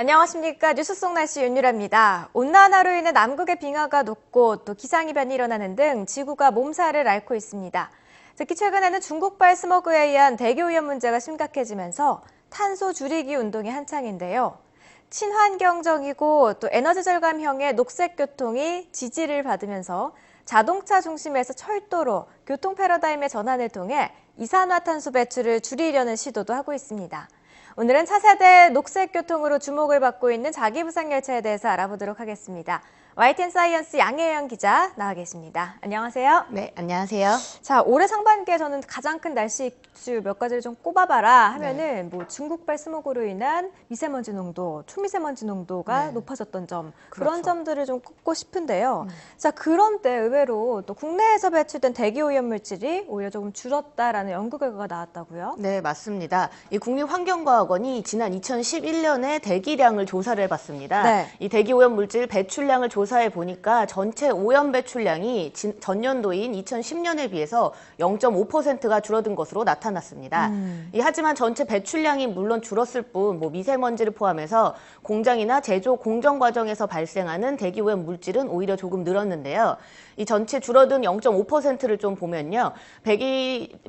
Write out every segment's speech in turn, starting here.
안녕하십니까. 뉴스 속 날씨 윤유라입니다. 온난화로 인해 남극의 빙하가 녹고 또 기상이변이 일어나는 등 지구가 몸살을 앓고 있습니다. 특히 최근에는 중국발 스모그에 의한 대기오염 문제가 심각해지면서 탄소 줄이기 운동이 한창인데요. 친환경적이고 또 에너지 절감형의 녹색 교통이 지지를 받으면서 자동차 중심에서 철도로 교통 패러다임의 전환을 통해 이산화탄소 배출을 줄이려는 시도도 하고 있습니다. 오늘은 차세대 녹색교통으로 주목을 받고 있는 자기부상열차에 대해서 알아보도록 하겠습니다. YTN 사이언스 양혜영 기자 나와 계십니다. 안녕하세요. 네, 안녕하세요. 자, 올해 상반기에 저는 가장 큰 날씨 이슈 몇 가지를 좀 꼽아봐라 하면은 뭐 중국발 스모그로 인한 미세먼지 농도, 초미세먼지 농도가 높아졌던 점, 그런 점들을 좀 꼽고 싶은데요. 자, 그런데 의외로 또 국내에서 배출된 대기오염 물질이 오히려 조금 줄었다라는 연구 결과가 나왔다고요? 네, 맞습니다. 이 국립환경과학원이 지난 2011년에 대기량을 조사를 해봤습니다. 네. 이 대기오염 물질 배출량을 조사해 보니까 전체 오염 배출량이 전년도인 2010년에 비해서 0.5%가 줄어든 것으로 나타났습니다. 하지만 전체 배출량이 물론 줄었을 뿐 미세먼지를 포함해서 공장이나 제조 공정 과정에서 발생하는 대기오염 물질은 오히려 조금 늘었는데요. 이 전체 줄어든 0.5%를 좀 보면요.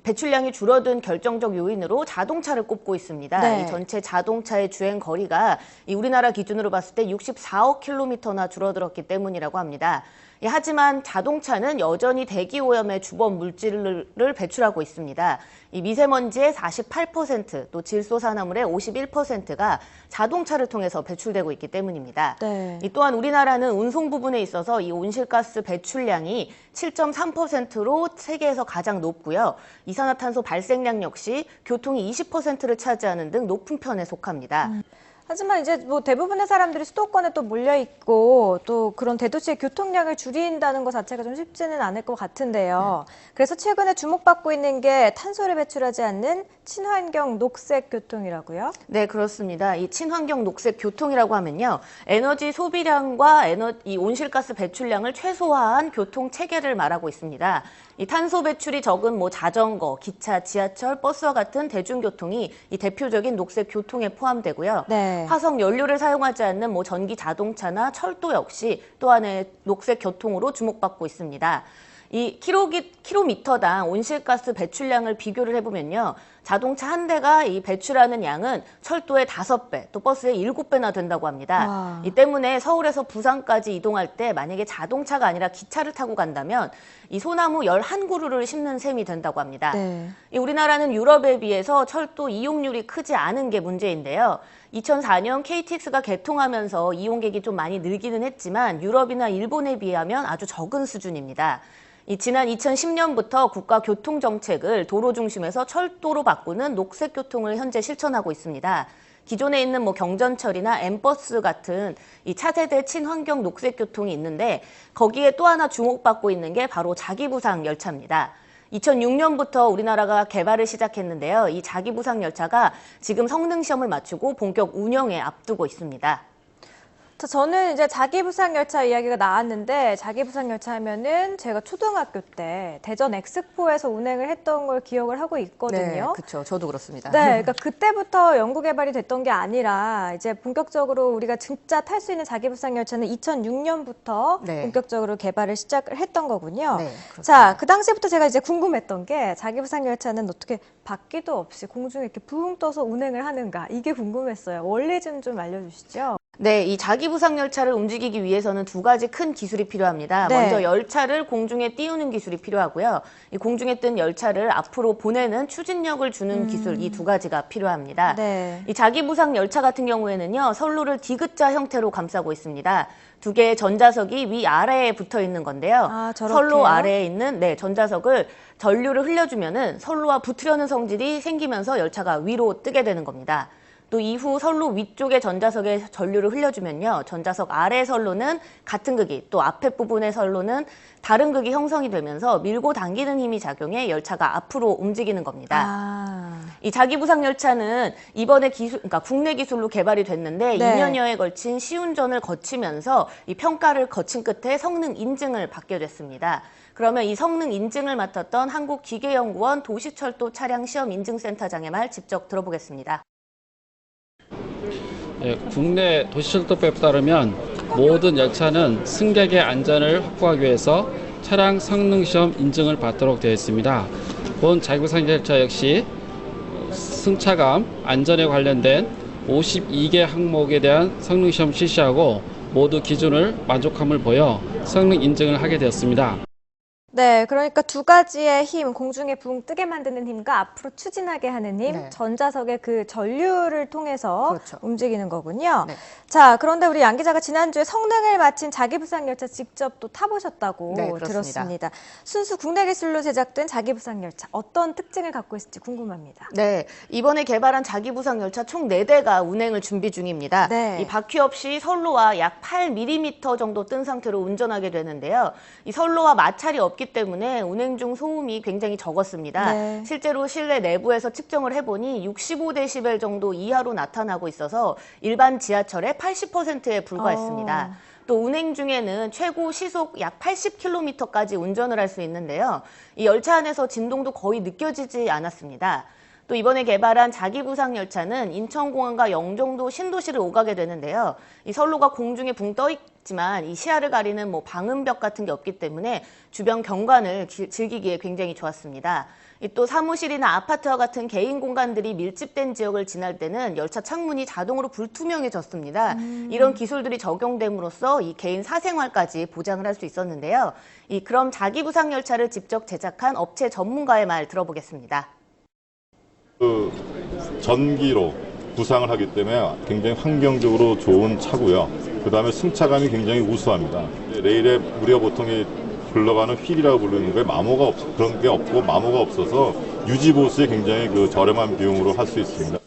배출량이 줄어든 결정적 요인으로 자동차를 꼽고 있습니다. 네. 이 전체 자동차의 주행 거리가 우리나라 기준으로 봤을 때 64억 킬로미터나 줄어들었기 때문이라고 합니다. 하지만 자동차는 여전히 대기오염의 주범 물질을 배출하고 있습니다. 이 미세먼지의 48%, 또 질소산화물의 51%가 자동차를 통해서 배출되고 있기 때문입니다. 네. 또한 우리나라는 운송 부분에 있어서 이 온실가스 배출량이 7.3%로 세계에서 가장 높고요. 이산화탄소 발생량 역시 교통이 20%를 차지하는 등 높은 편에 속합니다. 하지만 이제 뭐 대부분의 사람들이 수도권에 또 몰려 있고 또 그런 대도시의 교통량을 줄인다는 것 자체가 좀 쉽지는 않을 것 같은데요. 그래서 최근에 주목받고 있는 게 탄소를 배출하지 않는 친환경 녹색 교통이라고요? 네, 그렇습니다. 이 친환경 녹색 교통이라고 하면요. 에너지 소비량과 이 온실가스 배출량을 최소화한 교통 체계를 말하고 있습니다. 이 탄소 배출이 적은 자전거, 기차, 지하철, 버스와 같은 대중교통이 이 대표적인 녹색 교통에 포함되고요. 네. 화석 연료를 사용하지 않는 전기 자동차나 철도 역시 또 하나의 녹색 교통으로 주목받고 있습니다. 이 킬로미터당 온실가스 배출량을 비교를 해보면요. 자동차 한 대가 이 배출하는 양은 철도의 5배, 또 버스의 7배나 된다고 합니다. 와. 이 때문에 서울에서 부산까지 이동할 때 만약에 자동차가 아니라 기차를 타고 간다면 이 소나무 11그루를 심는 셈이 된다고 합니다. 네. 우리나라는 유럽에 비해서 철도 이용률이 크지 않은 게 문제인데요. 2004년 KTX가 개통하면서 이용객이 좀 많이 늘기는 했지만 유럽이나 일본에 비하면 아주 적은 수준입니다. 지난 2010년부터 국가교통정책을 도로 중심에서 철도로 바꾸는 녹색교통을 현재 실천하고 있습니다. 기존에 있는 경전철이나 엠버스 같은 이 차세대 친환경 녹색교통이 있는데 거기에 또 하나 주목받고 있는 게 바로 자기부상 열차입니다. 2006년부터 우리나라가 개발을 시작했는데요. 이 자기부상 열차가 지금 성능시험을 마치고 본격 운영에 앞두고 있습니다. 저는 이제 자기부상 열차 이야기가 나왔는데 자기부상 열차 하면은 제가 초등학교 때 대전 엑스포에서 운행을 했던 걸 기억을 하고 있거든요. 네, 그렇죠. 저도 그렇습니다. 네, 그러니까 그때부터 연구 개발이 됐던 게 아니라 이제 본격적으로 우리가 진짜 탈 수 있는 자기부상 열차는 2006년부터 네. 본격적으로 개발을 시작을 했던 거군요. 네, 그렇습니다. 자, 그 당시부터 제가 이제 궁금했던 게 자기부상 열차는 어떻게 바퀴도 없이 공중에 이렇게 붕 떠서 운행을 하는가 이게 궁금했어요. 원리 좀 알려주시죠. 네, 이 자기부상 열차를 움직이기 위해서는 두 가지 큰 기술이 필요합니다. 네. 먼저 열차를 공중에 띄우는 기술이 필요하고요. 이 공중에 뜬 열차를 앞으로 보내는 추진력을 주는 기술, 이 두 가지가 필요합니다. 네. 이 자기부상 열차 같은 경우에는요, 선로를 디귿자 형태로 감싸고 있습니다. 두 개의 전자석이 위아래에 붙어 있는 건데요. 아, 저렇게요? 선로 아래에 있는 전자석을 전류를 흘려주면은 선로와 붙으려는 성질이 생기면서 열차가 위로 뜨게 되는 겁니다. 또 이후 선로 위쪽의 전자석에 전류를 흘려주면요. 전자석 아래 선로는 같은 극이, 또 앞에 부분의 선로는 다른 극이 형성이 되면서 밀고 당기는 힘이 작용해 열차가 앞으로 움직이는 겁니다. 이 자기부상 열차는 이번에 그러니까 국내 기술로 개발이 됐는데 네. 2년여에 걸친 시운전을 거치면서 이 평가를 거친 끝에 성능 인증을 받게 됐습니다. 그러면 이 성능 인증을 맡았던 한국기계연구원 도시철도 차량 시험 인증센터장의 말 직접 들어보겠습니다. 예, 국내 도시철도법에 따르면 모든 열차는 승객의 안전을 확보하기 위해서 차량 성능시험 인증을 받도록 되어 있습니다. 본 자기부상 열차 역시 승차감, 안전에 관련된 52개 항목에 대한 성능시험 실시하고 모두 기준을 만족함을 보여 성능 인증을 하게 되었습니다. 네, 그러니까 두 가지의 힘, 공중에 붕 뜨게 만드는 힘과 앞으로 추진하게 하는 힘, 네. 전자석의 그 전류를 통해서 그렇죠. 움직이는 거군요. 네. 자, 그런데 우리 양 기자가 지난주에 성능을 마친 자기부상 열차 직접 또 타보셨다고 네, 그렇습니다. 들었습니다. 순수 국내 기술로 제작된 자기부상 열차, 어떤 특징을 갖고 있을지 궁금합니다. 네, 이번에 개발한 자기부상 열차 총 4대가 운행을 준비 중입니다. 네. 이 바퀴 없이 선로와 약 8mm 정도 뜬 상태로 운전하게 되는데요. 이 선로와 마찰이 없기 때문에 운행 중 소음이 굉장히 적었습니다. 네. 실제로 실내 내부에서 측정을 해보니 65데시벨 정도 이하로 나타나고 있어서 일반 지하철의 80%에 불과했습니다. 또 운행 중에는 최고 시속 약 80km까지 운전을 할 수 있는데요. 이 열차 안에서 진동도 거의 느껴지지 않았습니다. 또 이번에 개발한 자기부상 열차는 인천공항과 영종도 신도시를 오가게 되는데요. 이 선로가 공중에 붕 떠 있지만 이 시야를 가리는 방음벽 같은 게 없기 때문에 주변 경관을 즐기기에 굉장히 좋았습니다. 또 사무실이나 아파트와 같은 개인 공간들이 밀집된 지역을 지날 때는 열차 창문이 자동으로 불투명해졌습니다. 이런 기술들이 적용됨으로써 이 개인 사생활까지 보장을 할 수 있었는데요. 그럼 자기부상 열차를 직접 제작한 업체 전문가의 말 들어보겠습니다. 전기로 부상을 하기 때문에 굉장히 환경적으로 좋은 차고요. 그 다음에 승차감이 굉장히 우수합니다. 레일에 우리가 보통 흘러가는 휠이라고 부르는 거에 그런 게 없고 마모가 없어서 유지 보수에 굉장히 저렴한 비용으로 할 수 있습니다.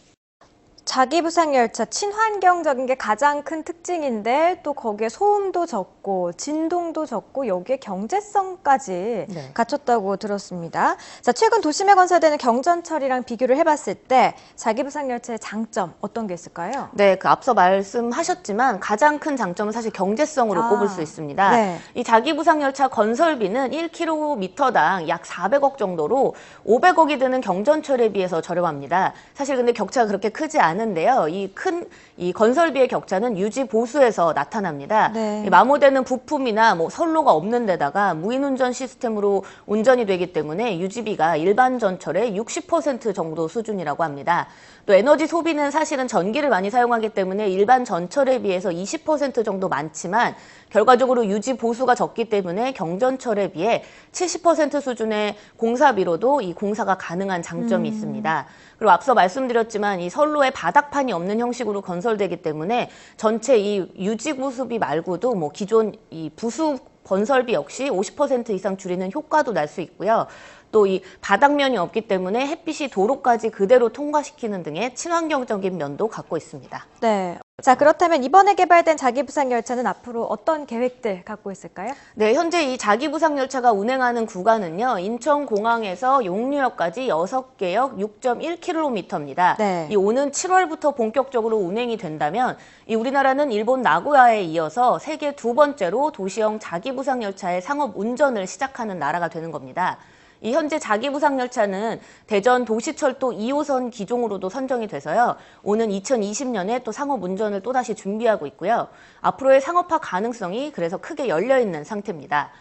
자기부상 열차 친환경적인 게 가장 큰 특징인데 또 거기에 소음도 적고 진동도 적고 여기에 경제성까지 네. 갖췄다고 들었습니다. 자, 최근 도심에 건설되는 경전철이랑 비교를 해봤을 때 자기부상 열차의 장점 어떤 게 있을까요? 네, 앞서 말씀하셨지만 가장 큰 장점은 사실 경제성으로 꼽을 수 있습니다. 네. 이 자기부상 열차 건설비는 1km당 약 400억 정도로 500억이 드는 경전철에 비해서 저렴합니다. 사실 근데 격차가 그렇게 크지 않은데요. 이 건설비의 격차는 유지 보수에서 나타납니다. 네. 마모되는 부품이나 선로가 없는 데다가 무인운전 시스템으로 운전이 되기 때문에 유지비가 일반 전철의 60% 정도 수준이라고 합니다. 또 에너지 소비는 사실은 전기를 많이 사용하기 때문에 일반 전철에 비해서 20% 정도 많지만 결과적으로 유지 보수가 적기 때문에 경전철에 비해 70% 수준의 공사비로도 이 공사가 가능한 장점이 있습니다. 그리고 앞서 말씀드렸지만 이 선로에 바닥판이 없는 형식으로 건설되기 때문에 전체 이 유지 보수비 말고도 기존 이 부수 건설비 역시 50% 이상 줄이는 효과도 날 수 있고요. 또 이 바닥면이 없기 때문에 햇빛이 도로까지 그대로 통과시키는 등의 친환경적인 면도 갖고 있습니다. 네. 자, 그렇다면 이번에 개발된 자기부상 열차는 앞으로 어떤 계획들 갖고 있을까요? 네, 현재 이 자기부상 열차가 운행하는 구간은요, 인천공항에서 용류역까지 6개역 6.1km입니다. 네. 이 오는 7월부터 본격적으로 운행이 된다면 이 우리나라는 일본 나고야에 이어서 세계 두 번째로 도시형 자기부상 열차의 상업 운전을 시작하는 나라가 되는 겁니다. 이 현재 자기부상 열차는 대전 도시철도 2호선 기종으로도 선정이 돼서요. 오는 2020년에 또 상업 운전을 또다시 준비하고 있고요. 앞으로의 상업화 가능성이 그래서 크게 열려 있는 상태입니다.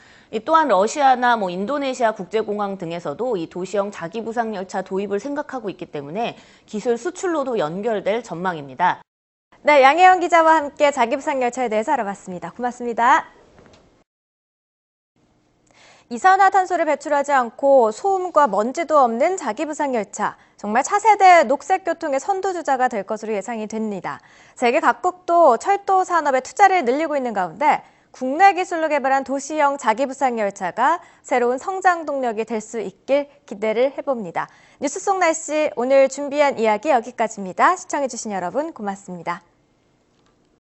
또한 러시아나 인도네시아 국제공항 등에서도 이 도시형 자기부상 열차 도입을 생각하고 있기 때문에 기술 수출로도 연결될 전망입니다. 네, 양혜영 기자와 함께 자기부상 열차에 대해서 알아봤습니다. 고맙습니다. 이산화탄소를 배출하지 않고 소음과 먼지도 없는 자기부상 열차. 정말 차세대 녹색교통의 선두주자가 될 것으로 예상이 됩니다. 세계 각국도 철도 산업에 투자를 늘리고 있는 가운데 국내 기술로 개발한 도시형 자기부상 열차가 새로운 성장 동력이 될 수 있길 기대를 해봅니다. 뉴스 속 날씨 오늘 준비한 이야기 여기까지입니다. 시청해주신 여러분 고맙습니다.